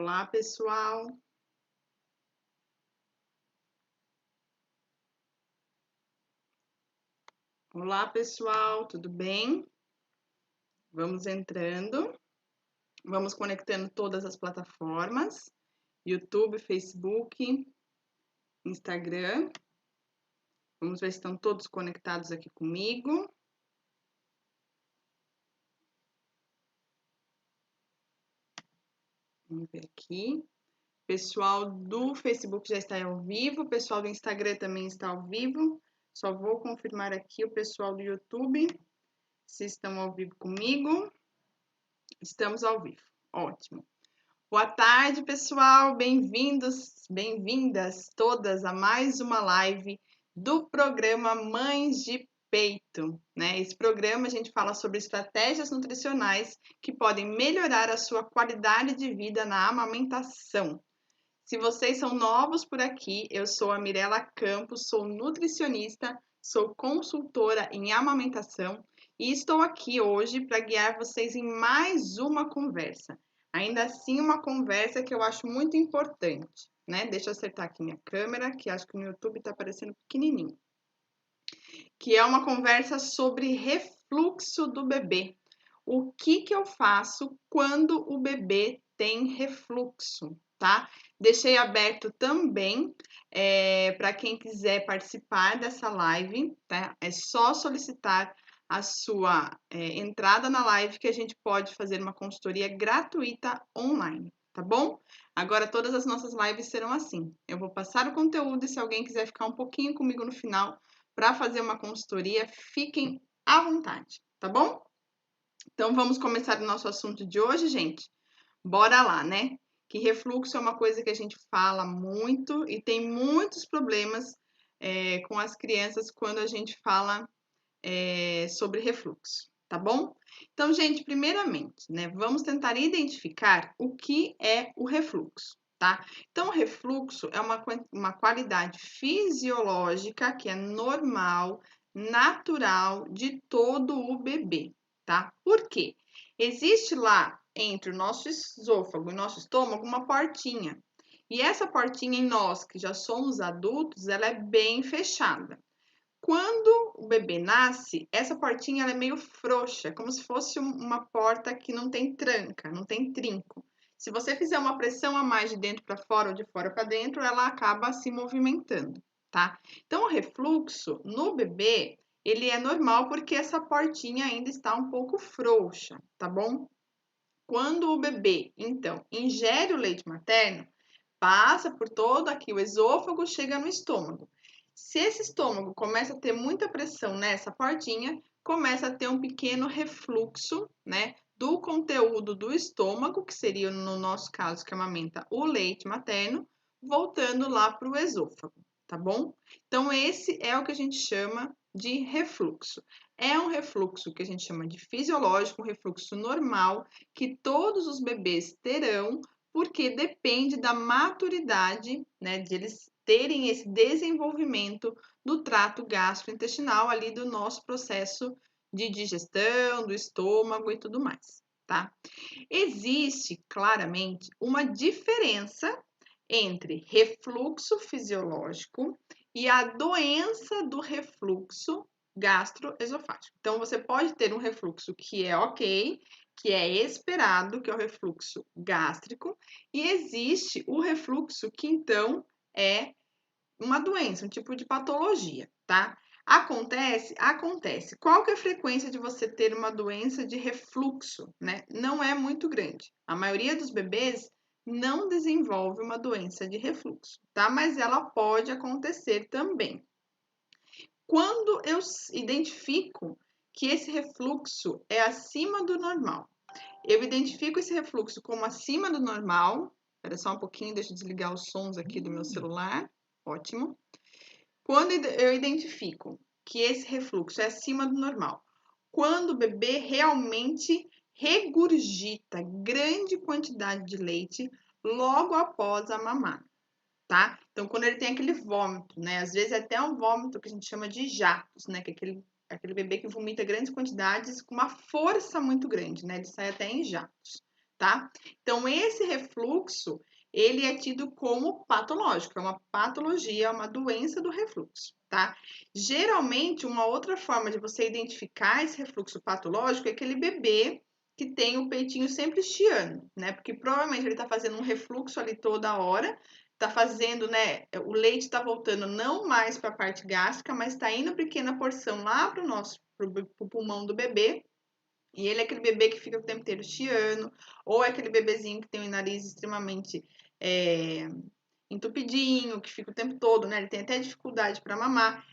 Olá, pessoal. Olá, pessoal, tudo bem? Vamos entrando, vamos conectando todas as plataformas, YouTube, Facebook, Instagram. Vamos ver se estão todos conectados aqui comigo. Vamos ver aqui. Pessoal do Facebook já está ao vivo, o pessoal do Instagram também está ao vivo. Só vou confirmar aqui o pessoal do YouTube, se estão ao vivo comigo. Estamos ao vivo, ótimo. Boa tarde, pessoal, bem-vindos, bem-vindas todas a mais uma live do programa Mães de Peito, né? Esse programa a gente fala sobre estratégias nutricionais que podem melhorar a sua qualidade de vida na amamentação. Se vocês são novos por aqui, eu sou a Mirela Campos, sou nutricionista, sou consultora em amamentação e estou aqui hoje para guiar vocês em mais uma conversa. Ainda assim, uma conversa que eu acho muito importante, né? Deixa eu acertar aqui minha câmera, que acho que no YouTube está aparecendo pequenininho. Que é uma conversa sobre refluxo do bebê. O que eu faço quando o bebê tem refluxo, tá? Deixei aberto também para quem quiser participar dessa live, tá? É só solicitar a sua entrada na live que a gente pode fazer uma consultoria gratuita online, tá bom? Agora todas as nossas lives serão assim. Eu vou passar o conteúdo e se alguém quiser ficar um pouquinho comigo no final para fazer uma consultoria, fiquem à vontade, tá bom? Então, vamos começar o nosso assunto de hoje, gente? Bora lá, né? Que refluxo é uma coisa que a gente fala muito e tem muitos problemas com as crianças quando a gente fala sobre refluxo, tá bom? Então, gente, primeiramente, né, vamos tentar identificar o que é o refluxo, tá? Então, o refluxo é uma qualidade fisiológica que é normal, natural de todo o bebê, tá? Por quê? Existe lá entre o nosso esôfago e o nosso estômago uma portinha. E essa portinha em nós, que já somos adultos, ela é bem fechada. Quando o bebê nasce, essa portinha ela é meio frouxa, como se fosse uma porta que não tem tranca, não tem trinco. Se você fizer uma pressão a mais de dentro para fora ou de fora para dentro, ela acaba se movimentando, tá? Então, o refluxo no bebê, ele é normal porque essa portinha ainda está um pouco frouxa, tá bom? Quando o bebê, então, ingere o leite materno, passa por todo aqui o esôfago, chega no estômago. Se esse estômago começa a ter muita pressão nessa portinha, começa a ter um pequeno refluxo, né, do conteúdo do estômago, que seria, no nosso caso, que amamenta o leite materno, voltando lá para o esôfago, tá bom? Então, esse é o que a gente chama de refluxo. É um refluxo que a gente chama de fisiológico, um refluxo normal, que todos os bebês terão, porque depende da maturidade, né, de eles terem esse desenvolvimento do trato gastrointestinal ali do nosso processo de digestão, do estômago e tudo mais, tá? Existe claramente uma diferença entre refluxo fisiológico e a doença do refluxo gastroesofágico. Então, você pode ter um refluxo que é ok, que é esperado, que é o refluxo gástrico, e existe o refluxo que, então, é uma doença, um tipo de patologia, tá? Acontece. Qual que é a frequência de você ter uma doença de refluxo, né? Não é muito grande. A maioria dos bebês não desenvolve uma doença de refluxo, tá? Mas ela pode acontecer também. Quando eu identifico que esse refluxo é acima do normal, eu identifico esse refluxo como acima do normal. Espera só um pouquinho, deixa eu desligar os sons aqui do meu celular. Ótimo. Quando eu identifico que esse refluxo é acima do normal, quando o bebê realmente regurgita grande quantidade de leite logo após a mamar, tá? Então, quando ele tem aquele vômito, né? Às vezes é até um vômito que a gente chama de jatos, né? Que é aquele bebê que vomita grandes quantidades com uma força muito grande, né? Ele sai até em jatos, tá? Então, esse refluxo, ele é tido como patológico, é uma patologia, é uma doença do refluxo, tá? Geralmente, uma outra forma de você identificar esse refluxo patológico é aquele bebê que tem o peitinho sempre chiando, né? Porque provavelmente ele tá fazendo um refluxo ali toda hora, tá fazendo, né? O leite tá voltando não mais para a parte gástrica, mas tá indo pequena porção lá pro pulmão do bebê. E ele é aquele bebê que fica o tempo inteiro chiando, ou é aquele bebezinho que tem o nariz extremamente entupidinho, que fica o tempo todo, né? Ele tem até dificuldade para mamar.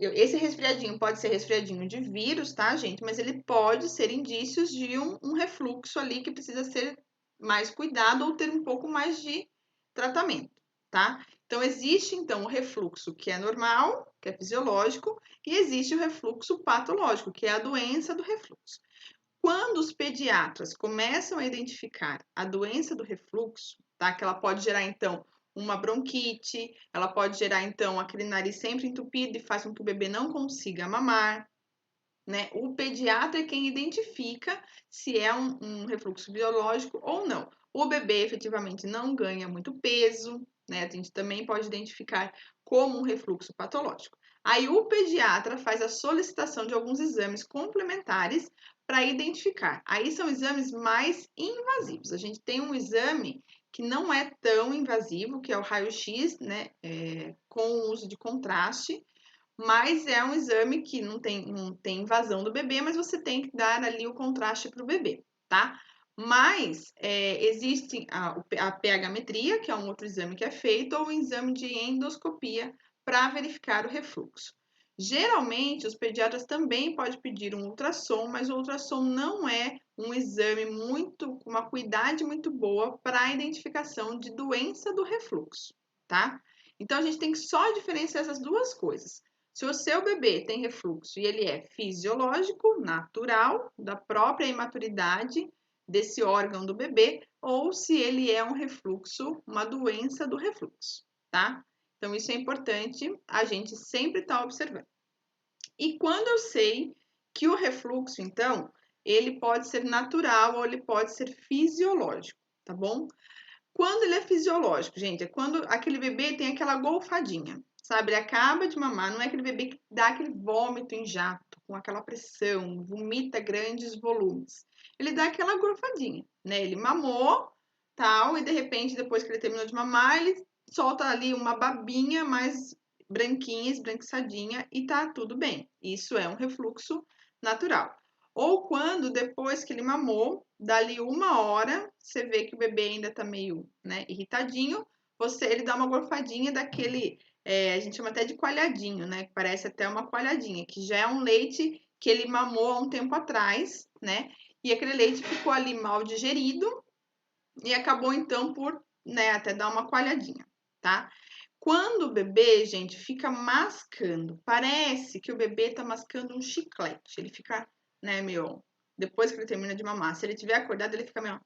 Esse resfriadinho pode ser resfriadinho de vírus, tá, gente? Mas ele pode ser indícios de um refluxo ali que precisa ser mais cuidado ou ter um pouco mais de tratamento, tá? Então, existe, então, o refluxo que é normal, que é fisiológico, e existe o refluxo patológico, que é a doença do refluxo. Quando os pediatras começam a identificar a doença do refluxo, tá? Que ela pode gerar, então, uma bronquite, ela pode gerar, então, aquele nariz sempre entupido e faz com que o bebê não consiga mamar, né? O pediatra é quem identifica se é um refluxo biológico ou não. O bebê efetivamente não ganha muito peso, né? A gente também pode identificar como um refluxo patológico. Aí o pediatra faz a solicitação de alguns exames complementares para identificar. Aí são exames mais invasivos. A gente tem um exame que não é tão invasivo, que é o raio-x, né? Com o uso de contraste, mas é um exame que não tem invasão do bebê, mas você tem que dar ali o contraste para o bebê, tá? Mas existe a pH-metria, que é um outro exame que é feito, ou um exame de endoscopia para verificar o refluxo. Geralmente, os pediatras também podem pedir um ultrassom, mas o ultrassom não é um exame com uma cuidade muito boa para a identificação de doença do refluxo, tá? Então, a gente tem que só diferenciar essas duas coisas. Se o seu bebê tem refluxo e ele é fisiológico, natural, da própria imaturidade desse órgão do bebê, ou se ele é um refluxo, uma doença do refluxo, tá? Então, isso é importante a gente sempre estar observando. E quando eu sei que o refluxo, então, ele pode ser natural ou ele pode ser fisiológico, tá bom? Quando ele é fisiológico, gente, é quando aquele bebê tem aquela golfadinha, sabe? Ele acaba de mamar, não é aquele bebê que dá aquele vômito em jato, com aquela pressão, vomita grandes volumes. Ele dá aquela golfadinha, né? Ele mamou, tal, e de repente, depois que ele terminou de mamar, ele solta ali uma babinha mais branquinha, esbranquiçadinha, e tá tudo bem. Isso é um refluxo natural. Ou quando, depois que ele mamou, dali 1 hora, você vê que o bebê ainda tá meio, né, irritadinho, ele dá uma gorfadinha daquele, a gente chama até de coalhadinho, né, que parece até uma coalhadinha, que já é um leite que ele mamou há um tempo atrás, né, e aquele leite ficou ali mal digerido e acabou então por, né, até dar uma coalhadinha, tá? Quando o bebê, gente, fica mascando, parece que o bebê tá mascando um chiclete. Ele fica, né, meio. Depois que ele termina de mamar, se ele tiver acordado, ele fica meio,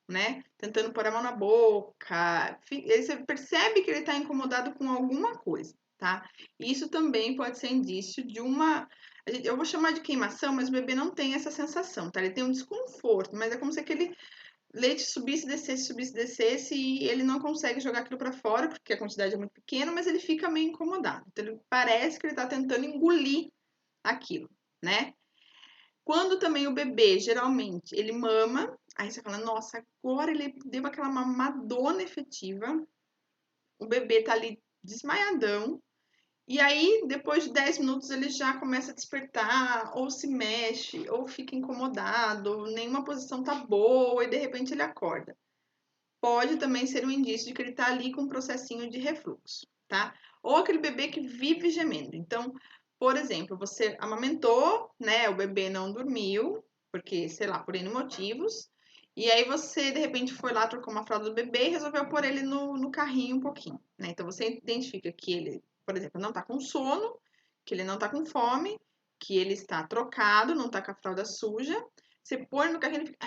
né, tentando pôr a mão na boca. Aí você percebe que ele tá incomodado com alguma coisa, tá? Isso também pode ser indício de uma. Eu vou chamar de queimação, mas o bebê não tem essa sensação, tá? Ele tem um desconforto, mas é como se aquele leite subisse, descesse e ele não consegue jogar aquilo para fora, porque a quantidade é muito pequena, mas ele fica meio incomodado. Então, ele parece que ele está tentando engolir aquilo, né? Quando também o bebê, geralmente, ele mama, aí você fala, nossa, agora ele deu aquela mamadona efetiva, o bebê tá ali desmaiadão, e aí, depois de 10 minutos, ele já começa a despertar, ou se mexe, ou fica incomodado, nenhuma posição tá boa, e de repente ele acorda. Pode também ser um indício de que ele tá ali com um processinho de refluxo, tá? Ou aquele bebê que vive gemendo. Então, por exemplo, você amamentou, né? O bebê não dormiu, porque, sei lá, por N motivos. E aí você, de repente, foi lá, trocou uma fralda do bebê e resolveu pôr ele no carrinho um pouquinho, né? Então, você identifica que ele, por exemplo, não tá com sono, que ele não tá com fome, que ele está trocado, não tá com a fralda suja. Você põe no carrinho e fica...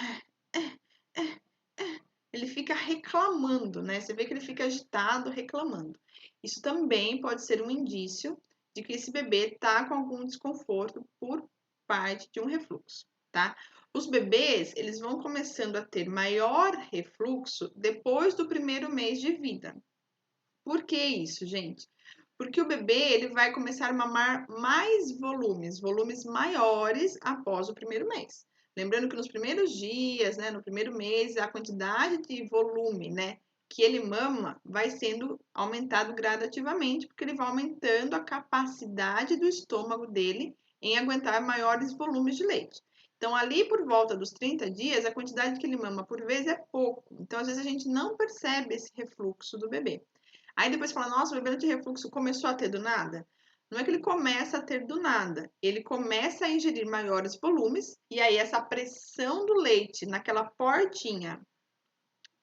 ele fica reclamando, né? Você vê que ele fica agitado, reclamando. Isso também pode ser um indício de que esse bebê tá com algum desconforto por parte de um refluxo, tá? Os bebês, eles vão começando a ter maior refluxo depois do primeiro mês de vida. Por que isso, gente? Porque o bebê, ele vai começar a mamar mais volumes maiores após o primeiro mês. Lembrando que nos primeiros dias, né, no primeiro mês, a quantidade de volume, né, que ele mama vai sendo aumentado gradativamente, porque ele vai aumentando a capacidade do estômago dele em aguentar maiores volumes de leite. Então, ali por volta dos 30 dias, a quantidade que ele mama por vez é pouco. Então, às vezes, a gente não percebe esse refluxo do bebê. Aí depois fala, nossa, o bebê de refluxo começou a ter do nada. Não é que ele começa a ter do nada, ele começa a ingerir maiores volumes e aí essa pressão do leite naquela portinha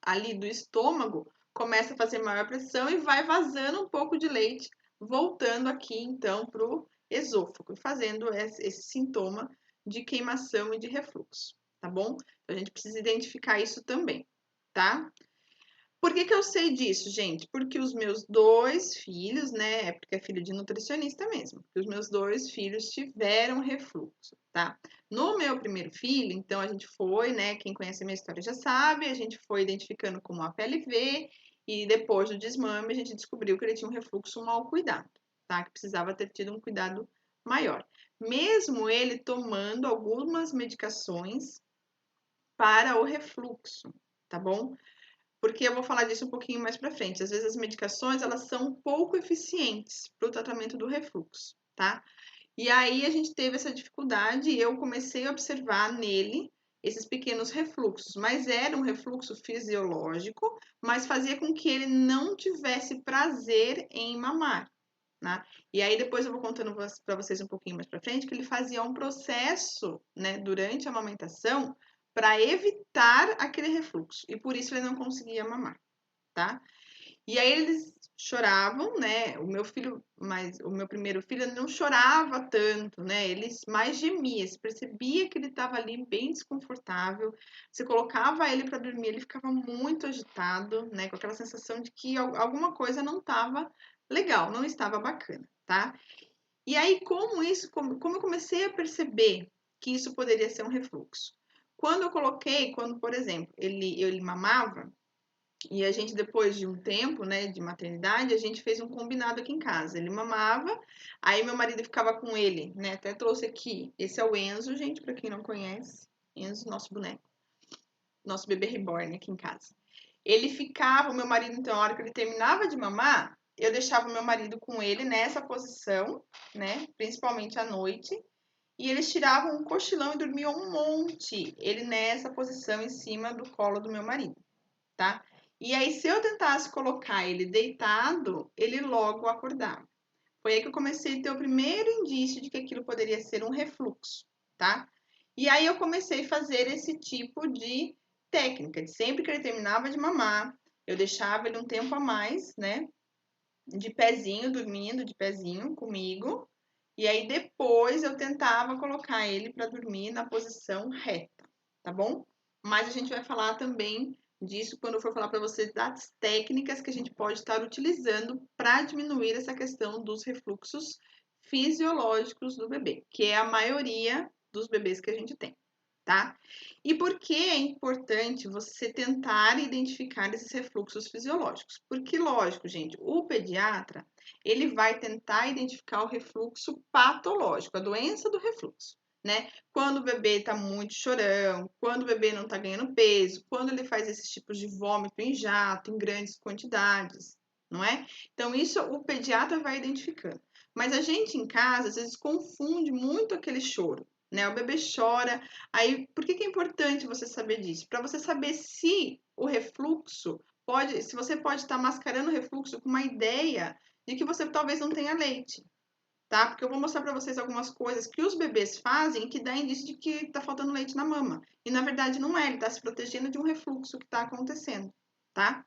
ali do estômago começa a fazer maior pressão e vai vazando um pouco de leite, voltando aqui então para o esôfago, fazendo esse sintoma de queimação e de refluxo, tá bom? Então, a gente precisa identificar isso também, tá? Por que eu sei disso, gente? Porque os meus 2 filhos, né? É porque é filho de nutricionista mesmo. Porque os meus 2 filhos tiveram refluxo, tá? No meu primeiro filho, então a gente foi, né? Quem conhece a minha história já sabe, a gente foi identificando como APLV e depois do desmame a gente descobriu que ele tinha um refluxo mal cuidado, tá? Que precisava ter tido um cuidado maior. Mesmo ele tomando algumas medicações para o refluxo, tá bom? Porque eu vou falar disso um pouquinho mais para frente. Às vezes as medicações, elas são pouco eficientes para o tratamento do refluxo, tá? E aí a gente teve essa dificuldade e eu comecei a observar nele esses pequenos refluxos, mas era um refluxo fisiológico, mas fazia com que ele não tivesse prazer em mamar, né? E aí depois eu vou contando para vocês um pouquinho mais para frente que ele fazia um processo, né, durante a amamentação para evitar aquele refluxo e por isso ele não conseguia mamar, tá? E aí eles choravam, né? O meu filho, mas o meu primeiro filho não chorava tanto, né? Ele mais gemia, se percebia que ele estava ali bem desconfortável. Você colocava ele para dormir, ele ficava muito agitado, né? Com aquela sensação de que alguma coisa não estava legal, não estava bacana, tá? E aí, como eu comecei a perceber que isso poderia ser um refluxo? Quando eu coloquei, por exemplo, ele mamava, e a gente, depois de um tempo, né, de maternidade, a gente fez um combinado aqui em casa. Ele mamava, aí meu marido ficava com ele, né? Até trouxe aqui. Esse é o Enzo, gente, para quem não conhece. Enzo, nosso boneco. Nosso bebê reborn aqui em casa. Ele ficava, o meu marido, então, a hora que ele terminava de mamar, eu deixava o meu marido com ele nessa posição, né? Principalmente à noite. E eles tiravam um cochilão e dormiam um monte. Ele nessa posição em cima do colo do meu marido, tá? E aí, se eu tentasse colocar ele deitado, ele logo acordava. Foi aí que eu comecei a ter o primeiro indício de que aquilo poderia ser um refluxo, tá? E aí eu comecei a fazer esse tipo de técnica, de sempre que ele terminava de mamar, eu deixava ele um tempo a mais, né? De pezinho, dormindo de pezinho comigo. E aí depois eu tentava colocar ele para dormir na posição reta, tá bom? Mas a gente vai falar também disso quando eu for falar para vocês das técnicas que a gente pode estar utilizando para diminuir essa questão dos refluxos fisiológicos do bebê, que é a maioria dos bebês que a gente tem, tá? E por que é importante você tentar identificar esses refluxos fisiológicos? Porque, lógico, gente, o pediatra, ele vai tentar identificar o refluxo patológico, a doença do refluxo, né? Quando o bebê tá muito chorão, quando o bebê não tá ganhando peso, quando ele faz esses tipos de vômito em jato, em grandes quantidades, não é? Então, isso o pediatra vai identificando. Mas a gente em casa, às vezes, confunde muito aquele choro, né? O bebê chora. Aí, por que é importante você saber disso? Para você saber se o refluxo pode, se você pode estar mascarando o refluxo com uma ideia de que você talvez não tenha leite, tá? Porque eu vou mostrar para vocês algumas coisas que os bebês fazem que dá indício de que está faltando leite na mama. E na verdade não é, ele está se protegendo de um refluxo que está acontecendo, tá?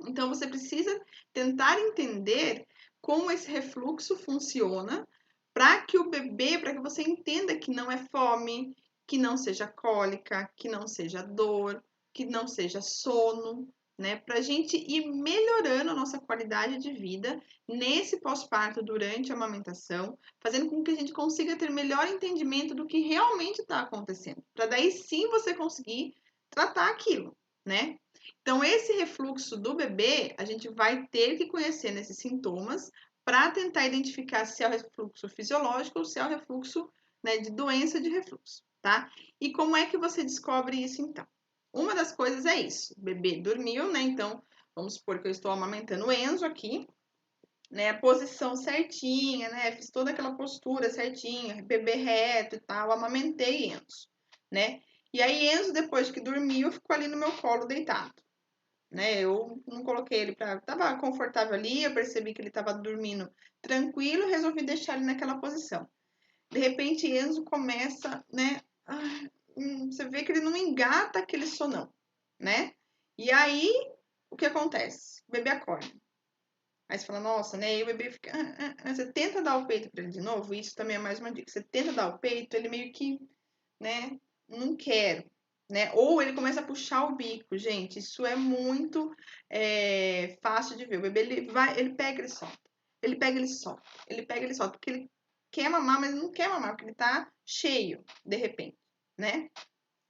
Então você precisa tentar entender como esse refluxo funciona para que o bebê, para que você entenda que não é fome, que não seja cólica, que não seja dor, que não seja sono, né? Para a gente ir melhorando a nossa qualidade de vida nesse pós-parto, durante a amamentação, fazendo com que a gente consiga ter melhor entendimento do que realmente está acontecendo, para daí sim você conseguir tratar aquilo, né? Então, esse refluxo do bebê, a gente vai ter que conhecer nesses sintomas para tentar identificar se é o refluxo fisiológico ou se é o refluxo, né, de doença de refluxo, tá? E como é que você descobre isso, então? Uma das coisas é isso, o bebê dormiu, né? Então, vamos supor que eu estou amamentando o Enzo aqui, né? A posição certinha, né? Fiz toda aquela postura certinha, bebê reto e tal, amamentei Enzo, né? E aí, Enzo, depois que dormiu, ficou ali no meu colo deitado, né? Eu não coloquei ele para. Tava confortável ali, eu percebi que ele estava dormindo tranquilo, resolvi deixar ele naquela posição. De repente, Enzo começa, né? Você vê que ele não engata aquele sonão, né? E aí, o que acontece? O bebê acorda. Aí você fala, nossa, né? E o bebê fica. Você tenta dar o peito para ele de novo, isso também é mais uma dica. Você tenta dar o peito, ele meio que, né? Não quero, né? Ou ele começa a puxar o bico, gente. Isso é muito fácil de ver. O bebê ele pega, ele solta. Ele pega, ele solta. Ele pega, ele solta. Porque ele quer mamar, mas não quer mamar, porque ele tá cheio, de repente, né?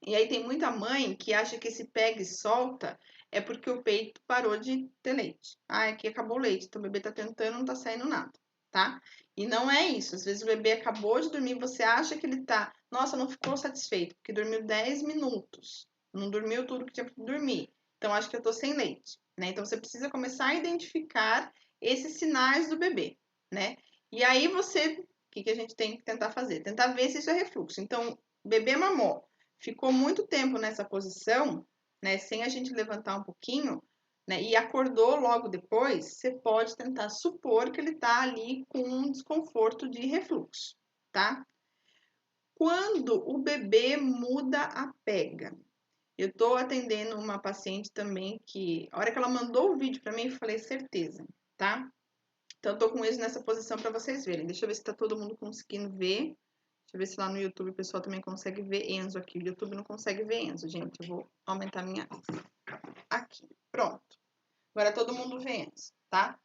E aí tem muita mãe que acha que esse pega e solta é porque o peito parou de ter leite. Ah, aqui acabou o leite, então o bebê tá tentando, não tá saindo nada, tá? E não é isso. Às vezes o bebê acabou de dormir, você acha que ele tá, nossa, não ficou satisfeito, porque dormiu 10 minutos, não dormiu tudo que tinha para dormir. Então acho que eu tô sem leite, né? Então você precisa começar a identificar esses sinais do bebê, né? E aí você, o que a gente tem que tentar fazer? Tentar ver se isso é refluxo. Então, bebê mamou, ficou muito tempo nessa posição, né, sem a gente levantar um pouquinho, né, e acordou logo depois, você pode tentar supor que ele está ali com um desconforto de refluxo, tá? Quando o bebê muda a pega, eu estou atendendo uma paciente também que, a hora que ela mandou o vídeo para mim, eu falei, certeza, tá? Então, eu tô com eles nessa posição para vocês verem. Deixa eu ver se tá todo mundo conseguindo ver. Deixa eu ver se lá no YouTube o pessoal também consegue ver Enzo aqui. O YouTube não consegue ver Enzo, gente. Eu vou aumentar minha... Aqui, pronto. Agora todo mundo vê Enzo, tá?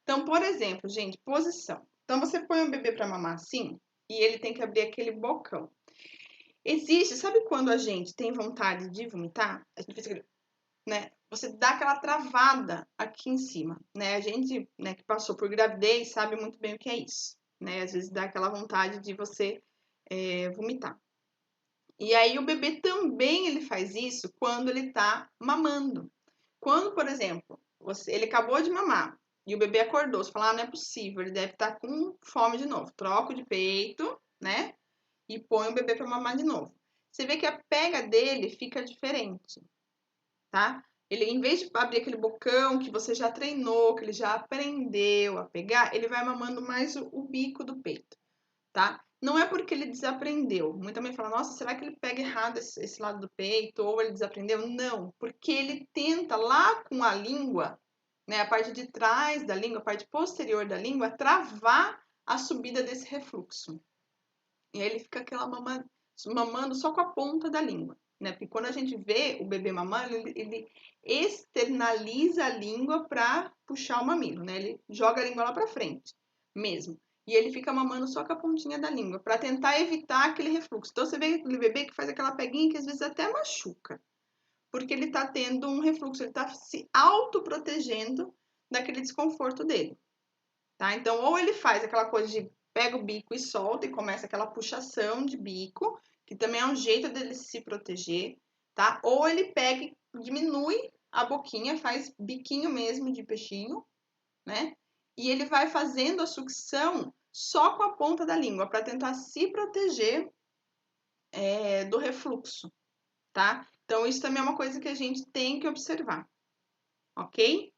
Então, por exemplo, gente, posição. Então, você põe o bebê para mamar assim e ele tem que abrir aquele bocão. Existe, sabe quando a gente tem vontade de vomitar? A gente faz aquele, né? Você dá aquela travada aqui em cima, né? A gente, né, que passou por gravidez sabe muito bem o que é isso, né? Às vezes dá aquela vontade de você vomitar. E aí o bebê também ele faz isso quando ele tá mamando. Quando, por exemplo, ele acabou de mamar e o bebê acordou, você fala, ah, não é possível, ele deve estar com fome de novo. Troca de peito, né? E põe o bebê para mamar de novo. Você vê que a pega dele fica diferente, tá? Ele, em vez de abrir aquele bocão que você já treinou, que ele já aprendeu a pegar, ele vai mamando mais o bico do peito, tá? Não é porque ele desaprendeu. Muita mãe fala, nossa, será que ele pega errado esse lado do peito? Ou ele desaprendeu? Não, porque ele tenta lá com a língua, né, a parte de trás da língua, a parte posterior da língua, travar a subida desse refluxo. E aí ele fica aquela mamando só com a ponta da língua, né? Porque quando a gente vê o bebê mamando, ele externaliza a língua para puxar o mamilo, né? Ele joga a língua lá para frente mesmo. E ele fica mamando só com a pontinha da língua, para tentar evitar aquele refluxo. Então você vê aquele bebê que faz aquela peguinha que às vezes até machuca, porque ele está tendo um refluxo, ele está se autoprotegendo daquele desconforto dele, tá? Então, ou ele faz aquela coisa de pega o bico e solta e começa aquela puxação de bico, que também é um jeito dele se proteger, tá? Ou ele pega e diminui a boquinha, faz biquinho mesmo de peixinho, né? E ele vai fazendo a sucção só com a ponta da língua, para tentar se proteger do refluxo, tá? Então, isso também é uma coisa que a gente tem que observar, ok?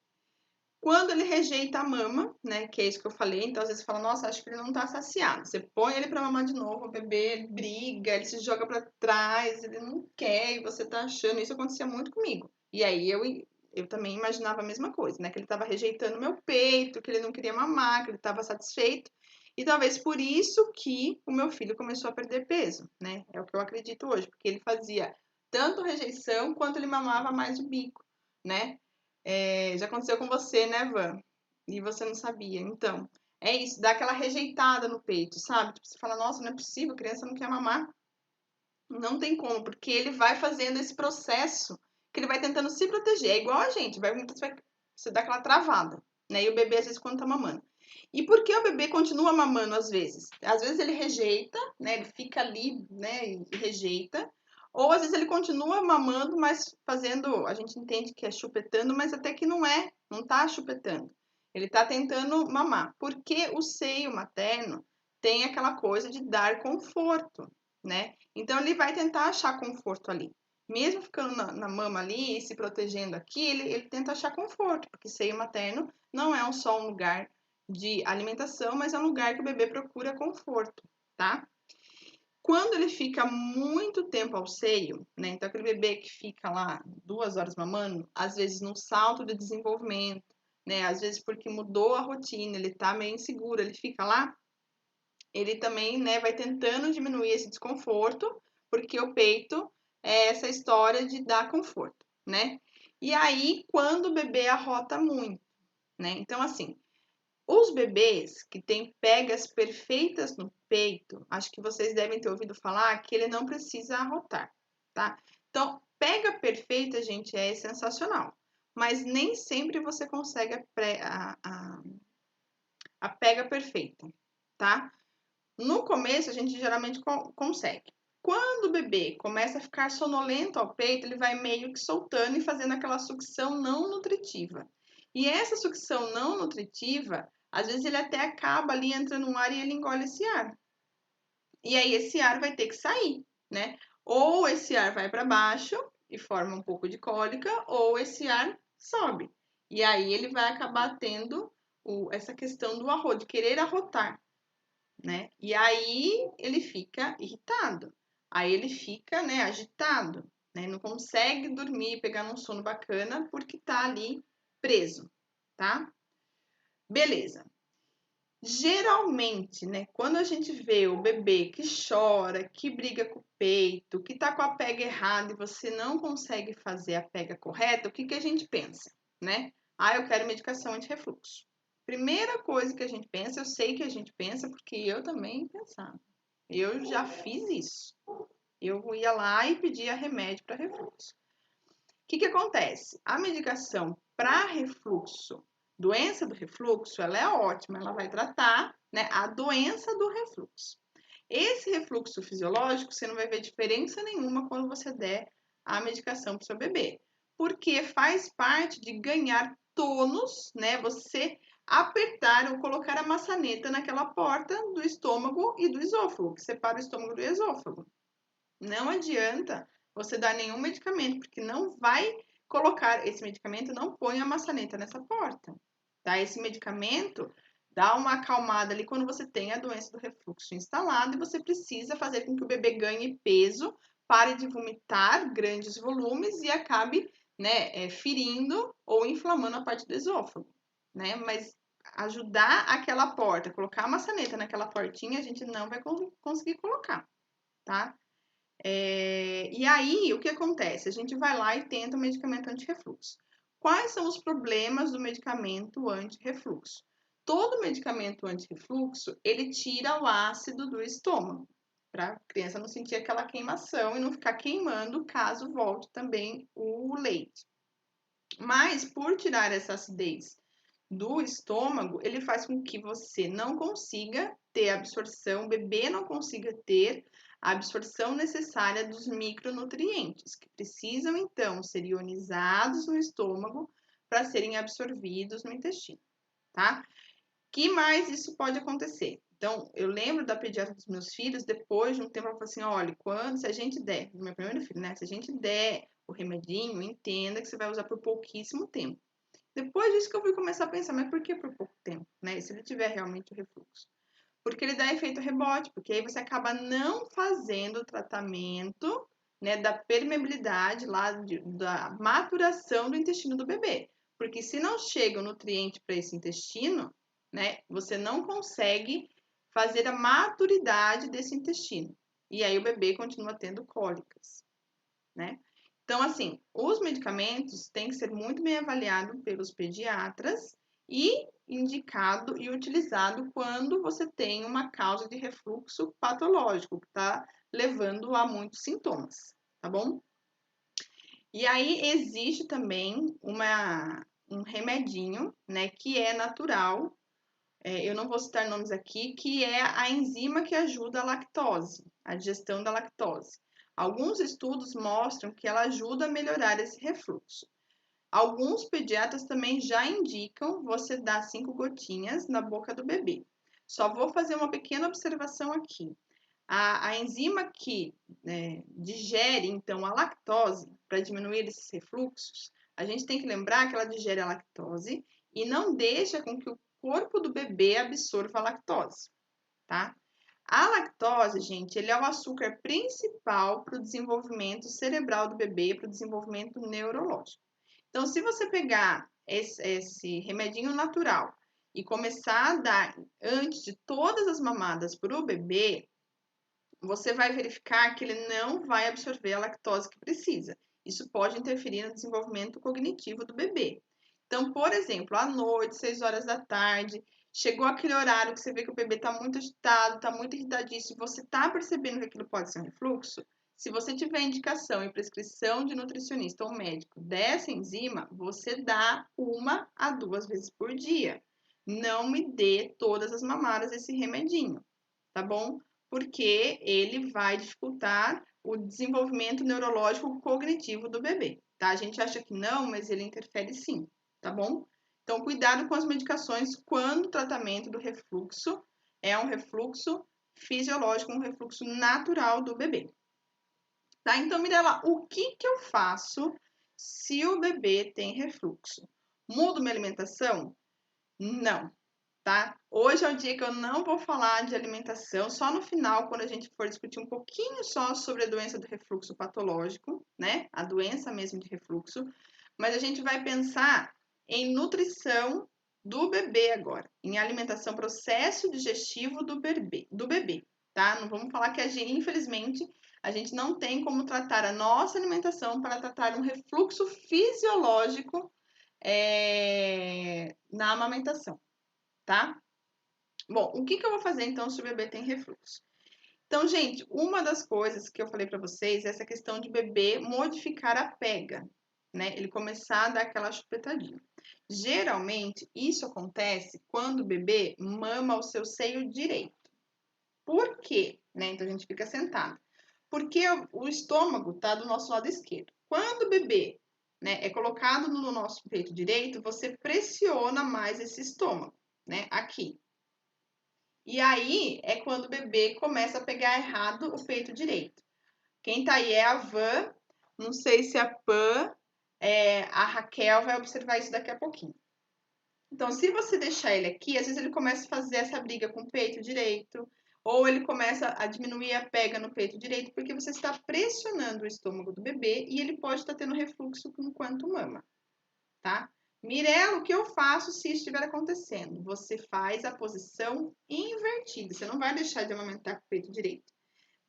Quando ele rejeita a mama, né, que é isso que eu falei, então às vezes você fala, nossa, acho que ele não tá saciado. Você põe ele para mamar de novo, o bebê ele briga, ele se joga para trás, ele não quer, e você tá achando, isso acontecia muito comigo. E aí eu também imaginava a mesma coisa, né, que ele tava rejeitando meu peito, que ele não queria mamar, que ele tava satisfeito. E talvez por isso que o meu filho começou a perder peso, né? É o que eu acredito hoje, porque ele fazia tanto rejeição quanto ele mamava mais o bico, né? Já aconteceu com você, né, Van? E você não sabia. Então, é isso, dá aquela rejeitada no peito, sabe? Tipo, você fala, nossa, não é possível, a criança não quer mamar. Não tem como, porque ele vai fazendo esse processo que ele vai tentando se proteger. É igual a gente, você dá aquela travada, né? E o bebê, às vezes, quando tá mamando. E por que o bebê continua mamando às vezes? Às vezes ele rejeita, né? Ele fica ali, né? E rejeita. Ou às vezes ele continua mamando, mas fazendo, a gente entende que é chupetando, mas até que não é, não tá chupetando. Ele tá tentando mamar. Porque o seio materno tem aquela coisa de dar conforto, né? Então ele vai tentar achar conforto ali. Mesmo ficando na mama ali e se protegendo aqui, ele tenta achar conforto, porque seio materno não é só um lugar de alimentação, mas é um lugar que o bebê procura conforto, tá? Quando ele fica muito tempo ao seio, né? Então aquele bebê que fica lá 2 horas mamando, às vezes num salto de desenvolvimento, né? Às vezes porque mudou a rotina, ele tá meio inseguro, ele fica lá, ele também, né, vai tentando diminuir esse desconforto, porque o peito é essa história de dar conforto, né? E aí, quando o bebê arrota muito, né? Então, assim, os bebês que têm pegas perfeitas no peito, acho que vocês devem ter ouvido falar que ele não precisa arrotar, tá? Então, pega perfeita, gente, é sensacional, mas nem sempre você consegue a pega perfeita, tá? No começo, a gente geralmente consegue. Quando o bebê começa a ficar sonolento ao peito, ele vai meio que soltando e fazendo aquela sucção não nutritiva. E essa sucção não nutritiva, às vezes ele até acaba ali entrando no ar e ele engole esse ar. E aí esse ar vai ter que sair, né? Ou esse ar vai para baixo e forma um pouco de cólica, ou esse ar sobe. E aí ele vai acabar tendo essa questão do arroto, de querer arrotar, né? E aí ele fica irritado, aí ele fica, né, agitado, né? Não consegue dormir, pegar num sono bacana porque tá ali preso, tá? Beleza. Geralmente, né, quando a gente vê o bebê que chora, que briga com o peito, que tá com a pega errada e você não consegue fazer a pega correta, o que que a gente pensa, né? Ah, eu quero medicação anti-refluxo. Primeira coisa que a gente pensa, eu sei que a gente pensa porque eu também pensava. Eu já fiz isso. Eu ia lá e pedia remédio para refluxo. O que que acontece? A medicação para refluxo, doença do refluxo, ela é ótima, ela vai tratar, né, a doença do refluxo. Esse refluxo fisiológico, você não vai ver diferença nenhuma quando você der a medicação para o seu bebê, porque faz parte de ganhar tônus, né? Você apertar ou colocar a maçaneta naquela porta do estômago e do esôfago, que separa o estômago do esôfago. Não adianta você dar nenhum medicamento, porque não vai colocar esse medicamento, não põe a maçaneta nessa porta, tá? Esse medicamento dá uma acalmada ali quando você tem a doença do refluxo instalada e você precisa fazer com que o bebê ganhe peso, pare de vomitar grandes volumes e acabe, né, ferindo ou inflamando a parte do esôfago, né? Mas ajudar aquela porta, colocar a maçaneta naquela portinha, a gente não vai conseguir colocar, tá? E aí, o que acontece? A gente vai lá e tenta o medicamento anti-refluxo. Quais são os problemas do medicamento anti-refluxo? Todo medicamento anti-refluxo, ele tira o ácido do estômago, para a criança não sentir aquela queimação e não ficar queimando caso volte também o leite. Mas, por tirar essa acidez do estômago, ele faz com que você não consiga ter absorção, o bebê não consiga ter a absorção necessária dos micronutrientes, que precisam então ser ionizados no estômago para serem absorvidos no intestino, tá? Que mais isso pode acontecer? Então, eu lembro da pediatra dos meus filhos, depois de um tempo, ela falou assim: olha, se a gente der, do meu primeiro filho, né? Se a gente der o remedinho, entenda que você vai usar por pouquíssimo tempo. Depois disso que eu fui começar a pensar, mas por que por pouco tempo, né? E se ele tiver realmente o refluxo? Porque ele dá efeito rebote, porque aí você acaba não fazendo o tratamento, né, da permeabilidade lá, da maturação do intestino do bebê. Porque se não chega o nutriente para esse intestino, né, você não consegue fazer a maturidade desse intestino. E aí o bebê continua tendo cólicas, né? Então, assim, os medicamentos têm que ser muito bem avaliados pelos pediatras e indicado e utilizado quando você tem uma causa de refluxo patológico, que está levando a muitos sintomas, tá bom? E aí existe também um remedinho, né, que é natural, eu não vou citar nomes aqui, que é a enzima que ajuda a lactose, a digestão da lactose. Alguns estudos mostram que ela ajuda a melhorar esse refluxo. Alguns pediatras também já indicam você dar 5 gotinhas na boca do bebê. Só vou fazer uma pequena observação aqui. A enzima que digere, então, a lactose para diminuir esses refluxos, a gente tem que lembrar que ela digere a lactose e não deixa com que o corpo do bebê absorva a lactose, tá? A lactose, gente, ele é o açúcar principal para o desenvolvimento cerebral do bebê, para o desenvolvimento neurológico. Então, se você pegar esse remedinho natural e começar a dar antes de todas as mamadas para o bebê, você vai verificar que ele não vai absorver a lactose que precisa. Isso pode interferir no desenvolvimento cognitivo do bebê. Então, por exemplo, à noite, 6 horas da tarde, chegou aquele horário que você vê que o bebê está muito agitado, está muito irritadíssimo, você está percebendo que aquilo pode ser um refluxo? Se você tiver indicação e prescrição de nutricionista ou médico dessa enzima, você dá 1 a 2 vezes por dia. Não me dê todas as mamadas desse remedinho, tá bom? Porque ele vai dificultar o desenvolvimento neurológico cognitivo do bebê, tá? A gente acha que não, mas ele interfere sim, tá bom? Então, cuidado com as medicações quando o tratamento do refluxo é um refluxo fisiológico, um refluxo natural do bebê. Tá? Então, Mirella, o que eu faço se o bebê tem refluxo? Mudo minha alimentação? Não, tá? Hoje é o dia que eu não vou falar de alimentação, só no final, quando a gente for discutir um pouquinho só sobre a doença do refluxo patológico, né? A doença mesmo de refluxo, mas a gente vai pensar em nutrição do bebê agora, em alimentação, processo digestivo do bebê, tá? Não vamos falar que infelizmente, a gente não tem como tratar a nossa alimentação para tratar um refluxo fisiológico na amamentação, tá? Bom, o que eu vou fazer então se o bebê tem refluxo? Então, gente, uma das coisas que eu falei para vocês é essa questão de bebê modificar a pega, né? Ele começar a dar aquela chupetadinha. Geralmente, isso acontece quando o bebê mama o seu seio direito. Por quê? Né? Então, a gente fica sentado. Porque o estômago está do nosso lado esquerdo. Quando o bebê, né, é colocado no nosso peito direito, você pressiona mais esse estômago, né? Aqui. E aí é quando o bebê começa a pegar errado o peito direito. Quem tá aí é a Van, não sei se a Pan, a Raquel vai observar isso daqui a pouquinho. Então, se você deixar ele aqui, às vezes ele começa a fazer essa briga com o peito direito, ou ele começa a diminuir a pega no peito direito, porque você está pressionando o estômago do bebê e ele pode estar tendo refluxo enquanto mama, tá? Mirella, o que eu faço se estiver acontecendo? Você faz a posição invertida. Você não vai deixar de amamentar com o peito direito.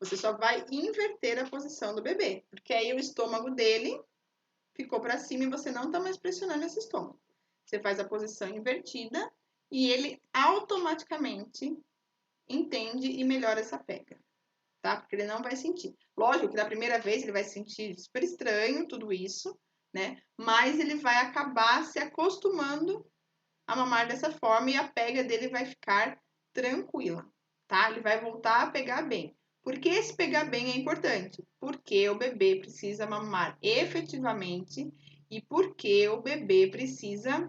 Você só vai inverter a posição do bebê, porque aí o estômago dele ficou para cima e você não está mais pressionando esse estômago. Você faz a posição invertida e ele automaticamente entende e melhora essa pega, tá? Porque ele não vai sentir. Lógico que da primeira vez ele vai sentir super estranho tudo isso, né? Mas ele vai acabar se acostumando a mamar dessa forma e a pega dele vai ficar tranquila, tá? Ele vai voltar a pegar bem. Por que esse pegar bem é importante? Porque o bebê precisa mamar efetivamente e porque o bebê precisa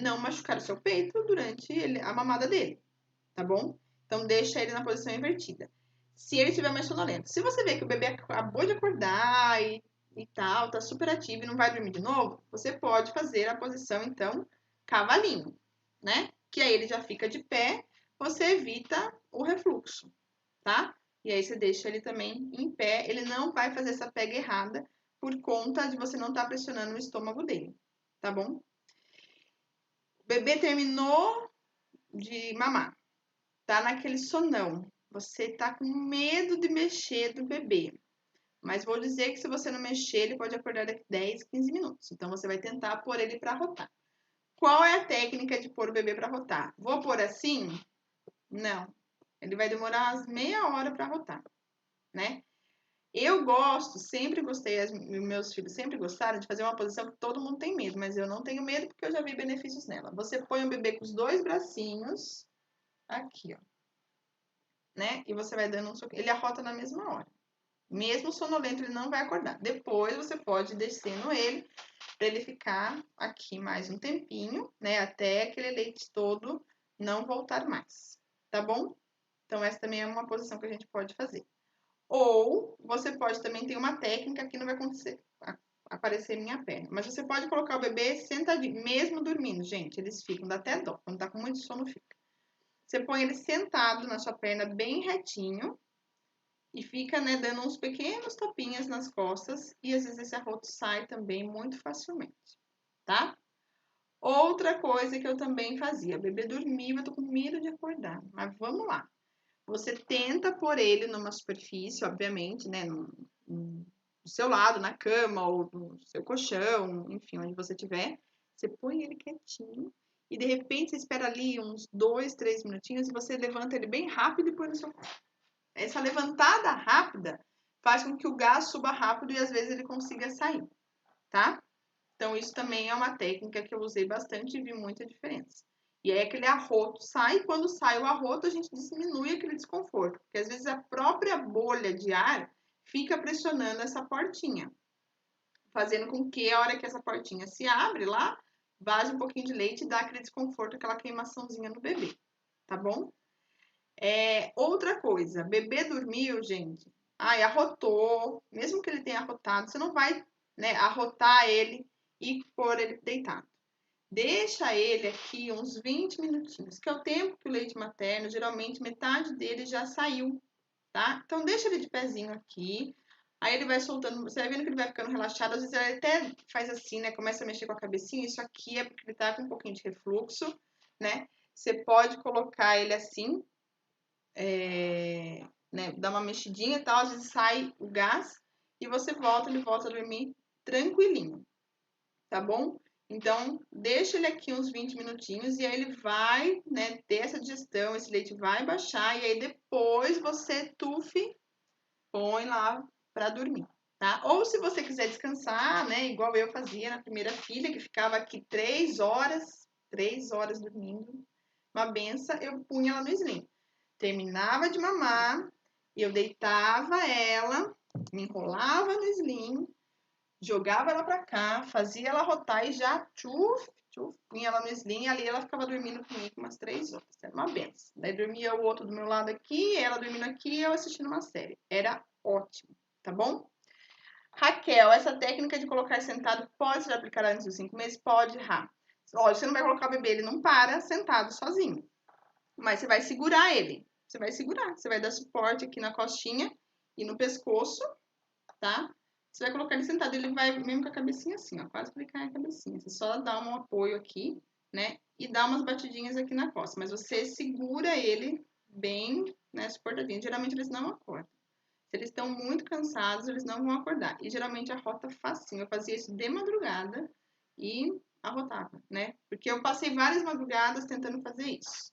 não machucar o seu peito durante a mamada dele, tá bom? Então, deixa ele na posição invertida. Se ele estiver mais sonolento. Se você vê que o bebê acabou de acordar e tal, tá super ativo e não vai dormir de novo, você pode fazer a posição, então, cavalinho, né? Que aí ele já fica de pé, você evita o refluxo, tá? E aí você deixa ele também em pé, ele não vai fazer essa pega errada por conta de você não estar pressionando o estômago dele, tá bom? O bebê terminou de mamar, tá naquele sonão. Você tá com medo de mexer do bebê. Mas vou dizer que se você não mexer, ele pode acordar daqui 10, 15 minutos. Então, você vai tentar pôr ele para rotar. Qual é a técnica de pôr o bebê para rotar? Vou pôr assim? Não. Ele vai demorar umas meia hora para rotar, né? Eu gosto, sempre gostei, meus filhos sempre gostaram de fazer uma posição que todo mundo tem medo, mas eu não tenho medo porque eu já vi benefícios nela. Você põe o bebê com os 2 bracinhos aqui, ó, né? E você vai dando um soquinho. Ele arrota na mesma hora. Mesmo sonolento, ele não vai acordar. Depois você pode ir descendo ele para ele ficar aqui mais um tempinho, né? Até aquele leite todo não voltar mais, tá bom? Então, essa também é uma posição que a gente pode fazer. Ou você pode também ter uma técnica que não vai aparecer minha perna. Mas você pode colocar o bebê sentadinho, mesmo dormindo, gente. Eles ficam, dá até dó. Quando tá com muito sono, fica. Você põe ele sentado na sua perna bem retinho e fica, né, dando uns pequenos tapinhas nas costas. E às vezes esse arroto sai também muito facilmente, tá? Outra coisa que eu também fazia, o bebê dormia, eu tô com medo de acordar, mas vamos lá. Você tenta pôr ele numa superfície, obviamente, né, do seu lado, na cama ou no seu colchão, enfim, onde você estiver. Você põe ele quietinho e de repente você espera ali uns 2, 3 minutinhos e você levanta ele bem rápido e põe no seu colo. Essa levantada rápida faz com que o gás suba rápido e às vezes ele consiga sair, tá? Então, isso também é uma técnica que eu usei bastante e vi muita diferença. E aí, aquele arroto sai, e quando sai o arroto, a gente diminui aquele desconforto. Porque às vezes a própria bolha de ar fica pressionando essa portinha, fazendo com que a hora que essa portinha se abre lá, vaze um pouquinho de leite e dá aquele desconforto, aquela queimaçãozinha no bebê, tá bom? Outra coisa, bebê dormiu, gente. Ai, arrotou, mesmo que ele tenha arrotado, você não vai, né, arrotar ele e pôr ele deitado. Deixa ele aqui uns 20 minutinhos, que é o tempo que o leite materno, geralmente metade dele já saiu, tá? Então deixa ele de pezinho aqui, aí ele vai soltando, você vai vendo que ele vai ficando relaxado, às vezes ele até faz assim, né, começa a mexer com a cabecinha, isso aqui é porque ele tá com um pouquinho de refluxo, né? Você pode colocar ele assim, né, dar uma mexidinha e tal, às vezes sai o gás e você volta, ele volta a dormir tranquilinho, tá bom? Então, deixa ele aqui uns 20 minutinhos e aí ele vai, né, ter essa digestão, esse leite vai baixar e aí depois você tufe, põe lá para dormir, tá? Ou se você quiser descansar, né, igual eu fazia na primeira filha, que ficava aqui 3 horas dormindo, uma benção, eu punha ela no slim. Terminava de mamar e eu deitava ela, me enrolava no slim, jogava ela pra cá, fazia ela rotar e já tchuf, tchuf, punha ela no slim e ali ela ficava dormindo comigo umas 3 horas. Era uma benção. Daí dormia o outro do meu lado aqui, ela dormindo aqui e eu assistindo uma série. Era ótimo, tá bom? Raquel, essa técnica de colocar sentado pode ser aplicada antes dos 5 meses? Pode, Rá. Olha, você não vai colocar o bebê, ele não para sentado sozinho. Mas você vai segurar ele. Você vai segurar. Você vai dar suporte aqui na costinha e no pescoço, tá? Você vai colocar ele sentado, ele vai mesmo com a cabecinha assim, ó. Quase que ele cai a cabecinha. Você só dá um apoio aqui, né? E dá umas batidinhas aqui na costa. Mas você segura ele bem, né? Suportadinho. Geralmente eles não acordam. Se eles estão muito cansados, eles não vão acordar. E geralmente arrota facinho. Eu fazia isso de madrugada e arrotava, né? Porque eu passei várias madrugadas tentando fazer isso.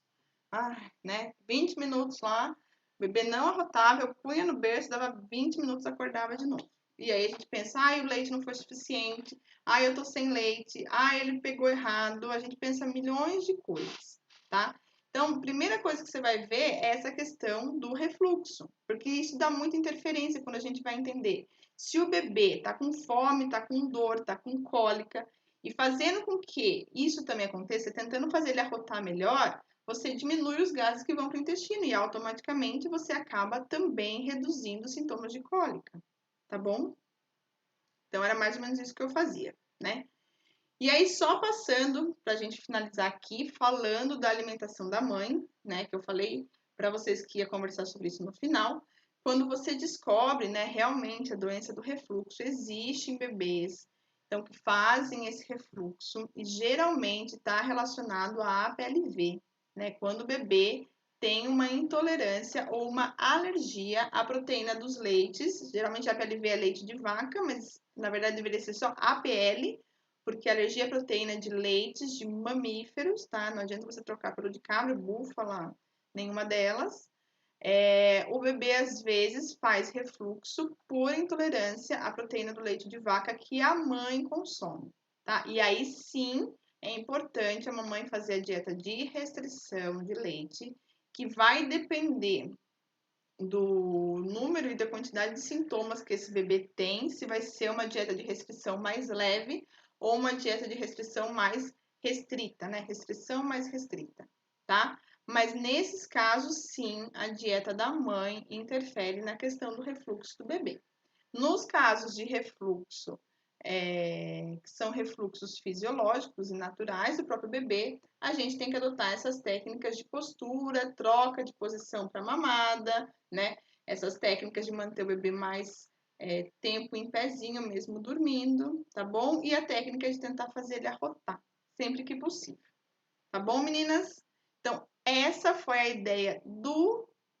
Né? 20 minutos lá, o bebê não arrotava, eu punha no berço, dava 20 minutos, acordava de novo. E aí a gente pensa, o leite não foi suficiente, eu tô sem leite, ele pegou errado, a gente pensa milhões de coisas, tá? Então, primeira coisa que você vai ver é essa questão do refluxo, porque isso dá muita interferência quando a gente vai entender. Se o bebê tá com fome, tá com dor, tá com cólica, e fazendo com que isso também aconteça, tentando fazer ele arrotar melhor, você diminui os gases que vão para o intestino e automaticamente você acaba também reduzindo os sintomas de cólica, tá bom? Então, era mais ou menos isso que eu fazia, né? E aí, só passando, para a gente finalizar aqui, falando da alimentação da mãe, né? Que eu falei para vocês que ia conversar sobre isso no final. Quando você descobre, né, realmente a doença do refluxo existe em bebês, então, que fazem esse refluxo, e geralmente está relacionado à APLV, né? Quando o bebê tem uma intolerância ou uma alergia à proteína dos leites. Geralmente a PLV é leite de vaca, mas na verdade deveria ser só APL, porque alergia à proteína de leites de mamíferos, tá? Não adianta você trocar pelo de cabra, búfala, nenhuma delas. O bebê às vezes faz refluxo por intolerância à proteína do leite de vaca que a mãe consome, tá? E aí sim é importante a mamãe fazer a dieta de restrição de leite, que vai depender do número e da quantidade de sintomas que esse bebê tem, se vai ser uma dieta de restrição mais leve ou uma dieta de restrição mais restrita, né? Restrição mais restrita, tá? Mas nesses casos, sim, a dieta da mãe interfere na questão do refluxo do bebê. Nos casos de refluxo, que são refluxos fisiológicos e naturais do próprio bebê, a gente tem que adotar essas técnicas de postura, troca de posição para mamada, né? Essas técnicas de manter o bebê mais tempo em pezinho, mesmo dormindo, tá bom? E a técnica de tentar fazer ele arrotar, sempre que possível. Tá bom, meninas? Então, essa foi a ideia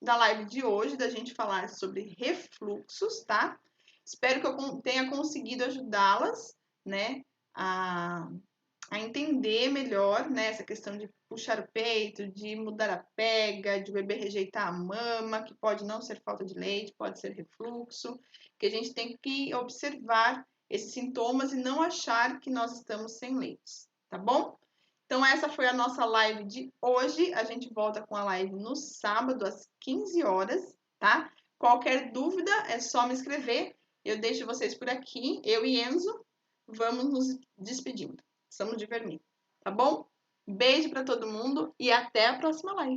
da live de hoje, da gente falar sobre refluxos, tá? Espero que eu tenha conseguido ajudá-las, né, a entender melhor, né, essa questão de puxar o peito, de mudar a pega, de o bebê rejeitar a mama, que pode não ser falta de leite, pode ser refluxo, que a gente tem que observar esses sintomas e não achar que nós estamos sem leite, tá bom? Então, essa foi a nossa live de hoje. A gente volta com a live no sábado, às 15 horas, tá? Qualquer dúvida, é só me escrever. Eu deixo vocês por aqui. Eu e Enzo vamos nos despedindo. Estamos de vermelho, tá bom? Beijo para todo mundo e até a próxima live.